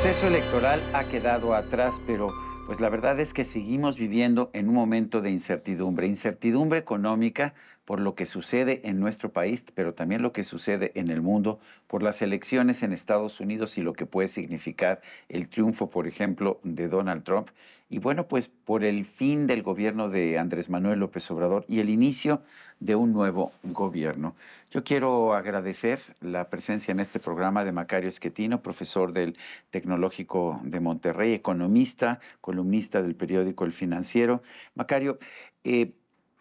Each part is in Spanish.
proceso electoral ha quedado atrás, pero pues la verdad es que seguimos viviendo en un momento de incertidumbre, incertidumbre económica por lo que sucede en nuestro país, pero también lo que sucede en el mundo, por las elecciones en Estados Unidos y lo que puede significar el triunfo, por ejemplo, de Donald Trump. Y bueno, pues por el fin del gobierno de Andrés Manuel López Obrador y el inicio de un nuevo gobierno. Yo quiero agradecer la presencia en este programa de Macario Esquetino, profesor del Tecnológico de Monterrey, economista, columnista del periódico El Financiero. Macario,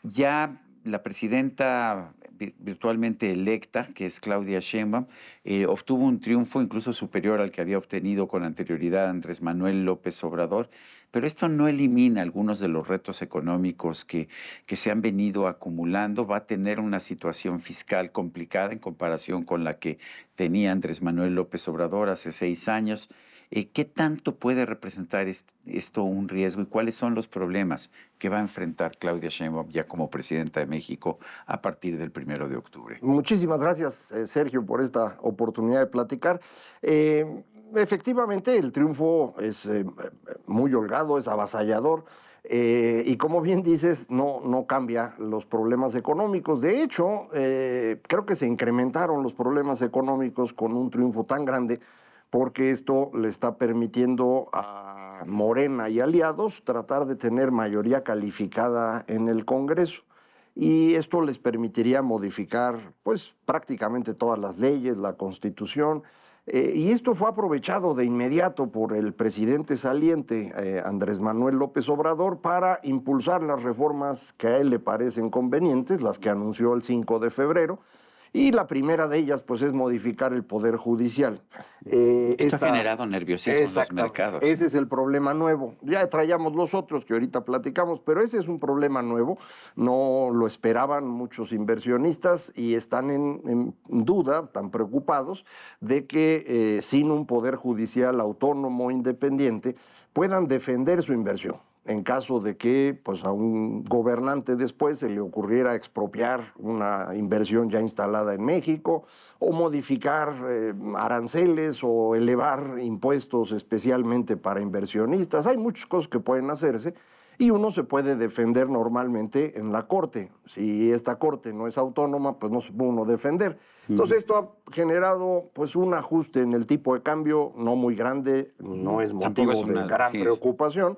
ya la presidenta virtualmente electa, que es Claudia Sheinbaum, obtuvo un triunfo incluso superior al que había obtenido con anterioridad Andrés Manuel López Obrador, pero esto no elimina algunos de los retos económicos que se han venido acumulando. Va a tener una situación fiscal complicada en comparación con la que tenía Andrés Manuel López Obrador hace 6 años. ¿Qué tanto puede representar esto un riesgo y cuáles son los problemas que va a enfrentar Claudia Sheinbaum ya como presidenta de México a partir del 1 de octubre? Muchísimas gracias, Sergio, por esta oportunidad de platicar. Efectivamente, el triunfo es muy holgado, es avasallador. Y como bien dices, no cambia los problemas económicos. De hecho, creo que se incrementaron los problemas económicos con un triunfo tan grande, porque esto le está permitiendo a Morena y aliados tratar de tener mayoría calificada en el Congreso. Y esto les permitiría modificar pues prácticamente todas las leyes, la Constitución, y esto fue aprovechado de inmediato por el presidente saliente, Andrés Manuel López Obrador, para impulsar las reformas que a él le parecen convenientes, las que anunció el 5 de febrero, y la primera de ellas pues es modificar el Poder Judicial. Esto ha generado nerviosismo en los Exactamente, mercados, ese ¿no? es el problema nuevo. Ya traíamos los otros que ahorita platicamos, pero ese es un problema nuevo. No lo esperaban muchos inversionistas y están en duda, tan preocupados, de que sin un poder judicial autónomo, independiente, puedan defender su inversión en caso de que pues, a un gobernante después se le ocurriera expropiar una inversión ya instalada en México o modificar aranceles o elevar impuestos especialmente para inversionistas. Hay muchas cosas que pueden hacerse y uno se puede defender normalmente en la corte. Si esta corte no es autónoma, pues no se puede uno defender. Entonces esto ha generado pues un ajuste en el tipo de cambio no muy grande, no es Tampoco es motivo de una, gran sí, es. preocupación,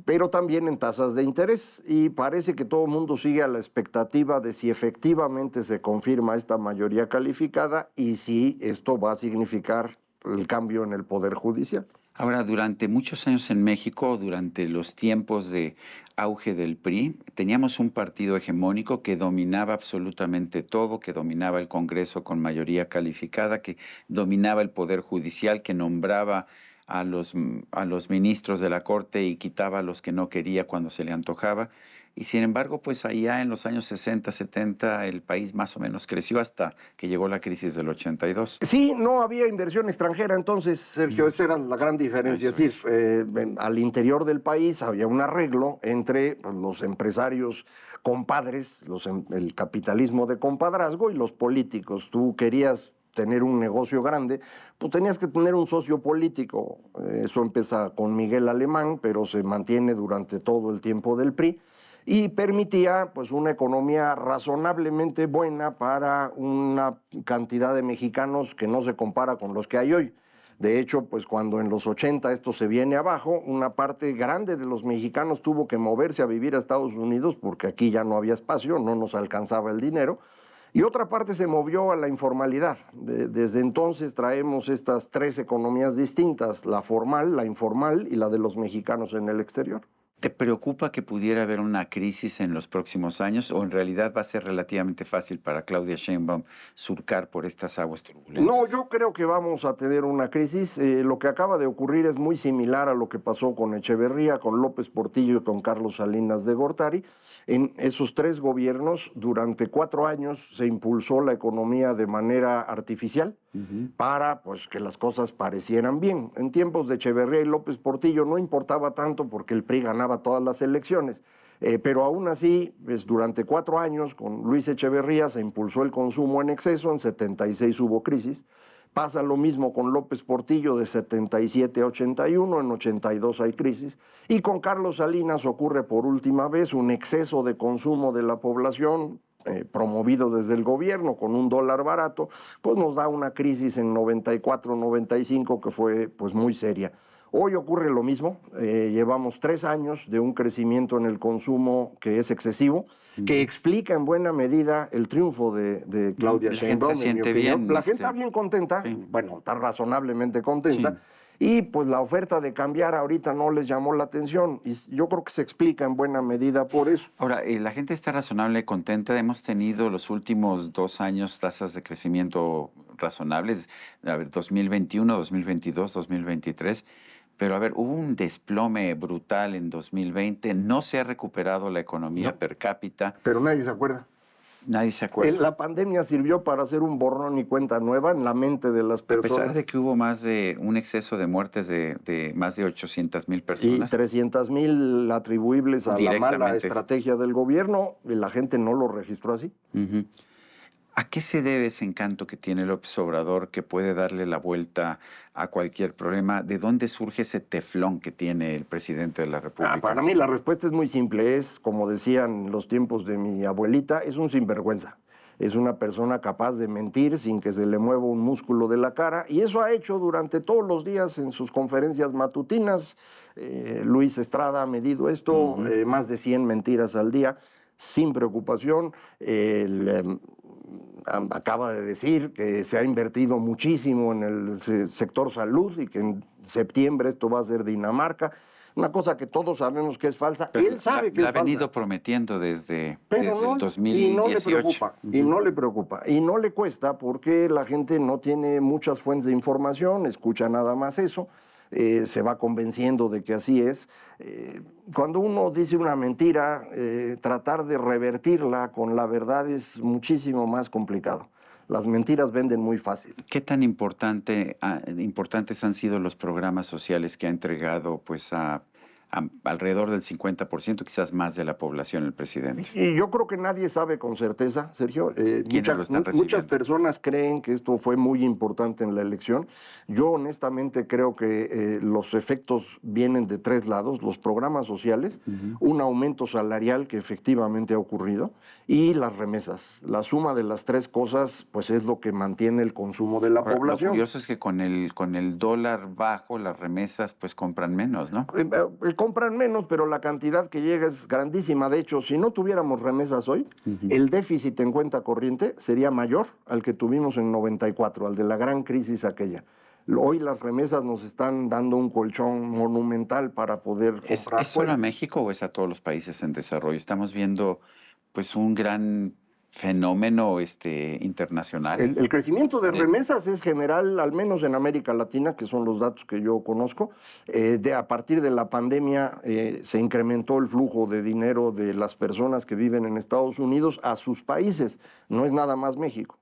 pero también en tasas de interés, y parece que todo el mundo sigue a la expectativa de si efectivamente se confirma esta mayoría calificada y si esto va a significar el cambio en el Poder Judicial. Ahora, durante muchos años en México, durante los tiempos de auge del PRI, teníamos un partido hegemónico que dominaba absolutamente todo, que dominaba el Congreso con mayoría calificada, que dominaba el Poder Judicial, que nombraba a los ministros de la Corte y quitaba a los que no quería cuando se le antojaba. Y sin embargo, pues allá en los años 60, 70, el país más o menos creció hasta que llegó la crisis del 82. Sí, no había inversión extranjera, entonces, Sergio, Mm, esa era la gran diferencia. Eso Es decir, es. al interior del país había un arreglo entre pues, los empresarios compadres, el capitalismo de compadrazgo y los políticos. Tú querías tener un negocio grande, pues tenías que tener un socio político. Eso empieza con Miguel Alemán, pero se mantiene durante todo el tiempo del PRI y permitía pues una economía razonablemente buena para una cantidad de mexicanos que no se compara con los que hay hoy. De hecho, pues cuando en los 80 esto se viene abajo, una parte grande de los mexicanos tuvo que moverse a vivir a Estados Unidos porque aquí ya no había espacio, no nos alcanzaba el dinero, y otra parte se movió a la informalidad. Desde entonces traemos estas tres economías distintas, la formal, la informal y la de los mexicanos en el exterior. ¿Te preocupa que pudiera haber una crisis en los próximos años o en realidad va a ser relativamente fácil para Claudia Sheinbaum surcar por estas aguas No, turbulentas? yo creo que vamos a tener una crisis. Lo que acaba de ocurrir es muy similar a lo que pasó con Echeverría, con López Portillo y con Carlos Salinas de Gortari. En esos tres gobiernos, durante 4 años, se impulsó la economía de manera artificial. para pues, que las cosas parecieran bien. En tiempos de Echeverría y López Portillo no importaba tanto porque el PRI ganaba todas las elecciones. Pero aún así, pues, durante 4 años con Luis Echeverría se impulsó el consumo en exceso, en 76 hubo crisis. Pasa lo mismo con López Portillo de 77 a 81, en 82 hay crisis. Y con Carlos Salinas ocurre por última vez un exceso de consumo de la población, promovido desde el gobierno con un dólar barato, pues nos da una crisis en 94, 95 que fue pues muy seria. Hoy ocurre lo mismo, llevamos 3 años de un crecimiento en el consumo que es excesivo, que explica en buena medida el triunfo de Claudia Sheinbaum, en mi opinión. La gente está bien contenta, bueno, está razonablemente contenta, y pues la oferta de cambiar ahorita no les llamó la atención, y yo creo que se explica en buena medida por eso. Ahora, la gente está razonable, contenta. Hemos tenido los últimos 2 años tasas de crecimiento razonables, a ver, 2021, 2022, 2023. Pero a ver, hubo un desplome brutal en 2020, no se ha recuperado la economía per cápita. Pero nadie se acuerda. Nadie se acuerda. La pandemia sirvió para hacer un borrón y cuenta nueva en la mente de las personas. A pesar de que hubo más de un exceso de muertes de más de 800,000 personas. Y 300,000 atribuibles a la mala estrategia del gobierno, y la gente no lo registró así. ¿A qué se debe ese encanto que tiene López Obrador que puede darle la vuelta a cualquier problema? ¿De dónde surge ese teflón que tiene el presidente de la República? Para mí la respuesta es muy simple. Es, como decían en los tiempos de mi abuelita, es un sinvergüenza. Es una persona capaz de mentir sin que se le mueva un músculo de la cara, y eso ha hecho durante todos los días en sus conferencias matutinas. Luis Estrada ha medido esto, más de 100 mentiras al día, sin preocupación. Acaba de decir que se ha invertido muchísimo en el sector salud y que en septiembre esto va a ser Dinamarca. Una cosa que todos sabemos que es falsa. Pero él sabe que es falsa. La ha venido prometiendo desde el 2018. Y no le preocupa, y no le preocupa. Y no le cuesta porque la gente no tiene muchas fuentes de información, escucha nada más eso. Se va convenciendo de que así es. Cuando uno dice una mentira, tratar de revertirla con la verdad es muchísimo más complicado. Las mentiras venden muy fácil. ¿Qué tan importantes han sido los programas sociales que ha entregado pues a alrededor del 50%, quizás más de la población, el presidente? Y yo creo que nadie sabe con certeza, Sergio. Muchas personas creen que esto fue muy importante en la elección. Yo honestamente creo que los efectos vienen de 3 lados: los programas sociales, un aumento salarial que efectivamente ha ocurrido, y las remesas. La suma de las 3 cosas pues es lo que mantiene el consumo de la población. Lo curioso es que con el dólar bajo, las remesas pues compran menos, ¿no? Compran menos, pero la cantidad que llega es grandísima. De hecho, si no tuviéramos remesas hoy, el déficit en cuenta corriente sería mayor al que tuvimos en 94, al de la gran crisis aquella. Hoy las remesas nos están dando un colchón monumental para poder comprar. ¿Es solo a México o es a todos los países en desarrollo? Estamos viendo pues un gran fenómeno internacional. El crecimiento de remesas es general, al menos en América Latina, que son los datos que yo conozco. A partir de la pandemia se incrementó el flujo de dinero de las personas que viven en Estados Unidos a sus países. No es nada más México.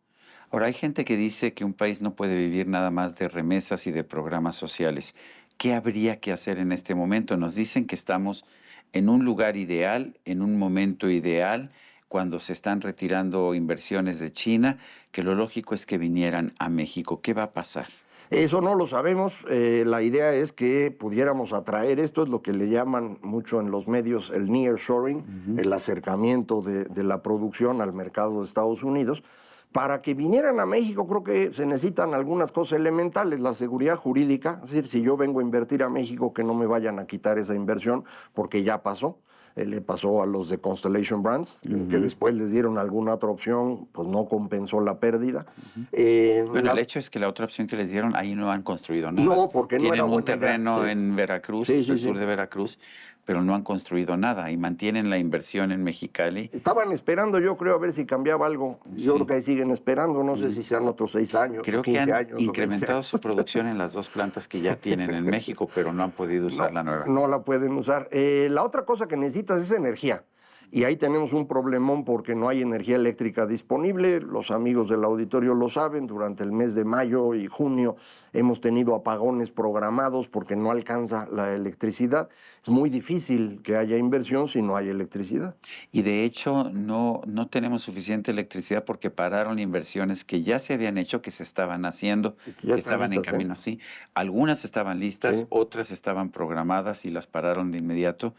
Ahora, hay gente que dice que un país no puede vivir nada más de remesas y de programas sociales. ¿Qué habría que hacer en este momento? Nos dicen que estamos en un lugar ideal, en un momento ideal, cuando se están retirando inversiones de China, que lo lógico es que vinieran a México. ¿Qué va a pasar? Eso no lo sabemos. La idea es que pudiéramos atraer, esto es lo que le llaman mucho en los medios el nearshoring, el acercamiento de la producción al mercado de Estados Unidos. Para que vinieran a México creo que se necesitan algunas cosas elementales: la seguridad jurídica, es decir, si yo vengo a invertir a México, que no me vayan a quitar esa inversión, porque ya pasó. Le pasó a los de Constellation Brands, que después les dieron alguna otra opción, pues no compensó la pérdida. Bueno, el hecho es que la otra opción que les dieron, ahí no han construido nada. No, porque no era Tienen un terreno en Veracruz, el sur de Veracruz, pero no han construido nada y mantienen la inversión en Mexicali. Estaban esperando, yo creo, a ver si cambiaba algo. Yo creo que ahí siguen esperando, no sé si sean otros 6 años, creo 15 que han años, incrementado su producción en las 2 plantas que ya tienen en México, pero no han podido usar la nueva. No la pueden usar. La otra cosa que necesitas es energía. Y ahí tenemos un problemón porque no hay energía eléctrica disponible. Los amigos del auditorio lo saben, durante el mes de mayo y junio hemos tenido apagones programados porque no alcanza la electricidad. Es muy difícil que haya inversión si no hay electricidad. Y de hecho no tenemos suficiente electricidad porque pararon inversiones que ya se habían hecho, que se estaban haciendo, Ya que están estaban en listas, camino, sí. Algunas estaban listas, Sí. otras estaban programadas y las pararon de inmediato.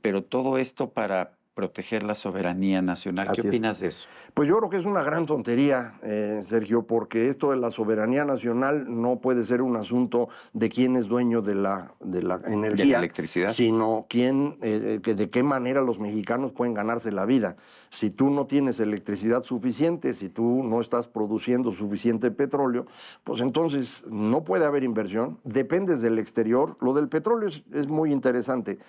Pero todo esto para proteger la soberanía nacional. ¿Qué Así es. opinas de eso? Pues yo creo que es una gran tontería, Sergio, porque esto de la soberanía nacional no puede ser un asunto de quién es dueño de la De la energía, electricidad. sino de qué manera los mexicanos pueden ganarse la vida. Si tú no tienes electricidad suficiente, si tú no estás produciendo suficiente petróleo, pues entonces no puede haber inversión, dependes del exterior. Lo del petróleo es muy interesante.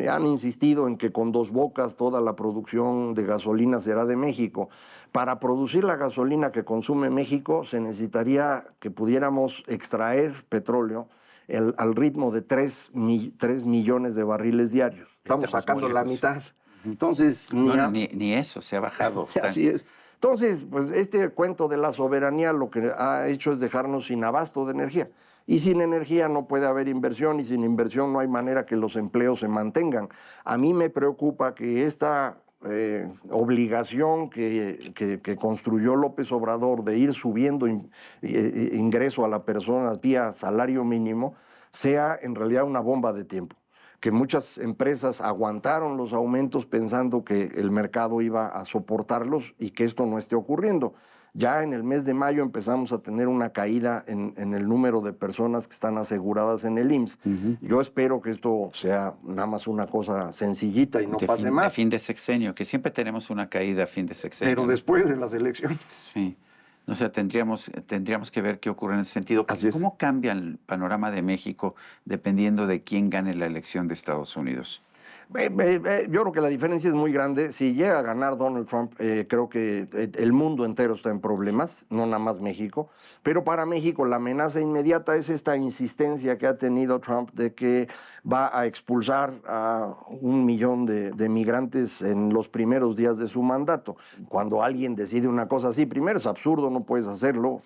Han insistido en que con Dos Bocas toda la producción de gasolina será de México. Para producir la gasolina que consume México se necesitaría que pudiéramos extraer petróleo al ritmo de 3 millones de barriles diarios. Estamos Estamos muy sacando la lejos. mitad. Entonces, No, ni eso, se ha bajado. así es. Entonces, pues este cuento de la soberanía lo que ha hecho es dejarnos sin abasto de energía. Y sin energía no puede haber inversión y sin inversión no hay manera que los empleos se mantengan. A mí me preocupa que esta obligación que construyó López Obrador de ir subiendo ingreso a la persona vía salario mínimo sea en realidad una bomba de tiempo, que muchas empresas aguantaron los aumentos pensando que el mercado iba a soportarlos y que esto no esté ocurriendo. Ya en el mes de mayo empezamos a tener una caída en el número de personas que están aseguradas en el IMSS. Yo espero que esto sea nada más una cosa sencillita y no pase De más. fin de sexenio, que siempre tenemos una caída a fin de sexenio. Pero después de las elecciones. Sí. O sea, tendríamos que ver qué ocurre en ese sentido. Así es. ¿Cómo cambia el panorama de México dependiendo de quién gane la elección de Estados Unidos? Yo creo que la diferencia es muy grande. Si llega a ganar Donald Trump, creo que el mundo entero está en problemas, no nada más México. Pero para México la amenaza inmediata es esta insistencia que ha tenido Trump de que va a expulsar a 1 millón de migrantes en los primeros días de su mandato. Cuando alguien decide una cosa así, primero es absurdo, no puedes hacerlo,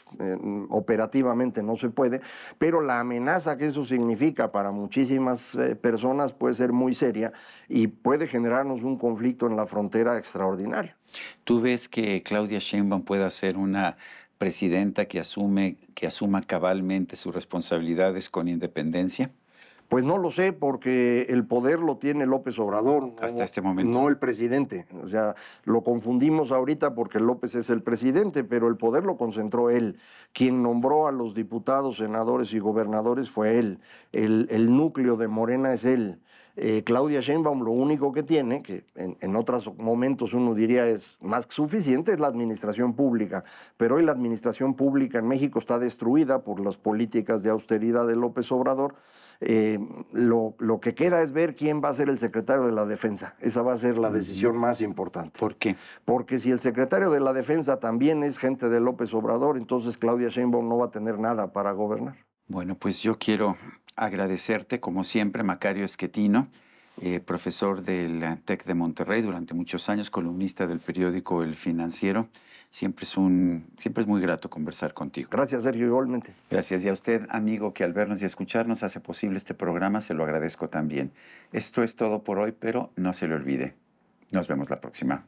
operativamente no se puede, pero la amenaza que eso significa para muchísimas personas puede ser muy seria y puede generarnos un conflicto en la frontera extraordinario. ¿Tú ves que Claudia Sheinbaum pueda ser una presidenta que asuma cabalmente sus responsabilidades con independencia? Pues no lo sé, porque el poder lo tiene López Obrador, Hasta este momento. no el presidente. O sea, lo confundimos ahorita porque López es el presidente, pero el poder lo concentró él. Quien nombró a los diputados, senadores y gobernadores fue él. El núcleo de Morena es él. Claudia Sheinbaum lo único que tiene, que en otros momentos uno diría es más que suficiente, es la administración pública. Pero hoy la administración pública en México está destruida por las políticas de austeridad de López Obrador. Lo que queda es ver quién va a ser el secretario de la Defensa. Esa va a ser la decisión más importante. ¿Por qué? Porque si el secretario de la Defensa también es gente de López Obrador, entonces Claudia Sheinbaum no va a tener nada para gobernar. Bueno, pues yo quiero agradecerte, como siempre, Macario Esquetino, profesor del TEC de Monterrey durante muchos años, columnista del periódico El Financiero. Siempre es muy grato conversar contigo. Gracias, Sergio, igualmente. Gracias. Y a usted, amigo, que al vernos y escucharnos hace posible este programa, se lo agradezco también. Esto es todo por hoy, pero no se le olvide. Nos vemos la próxima.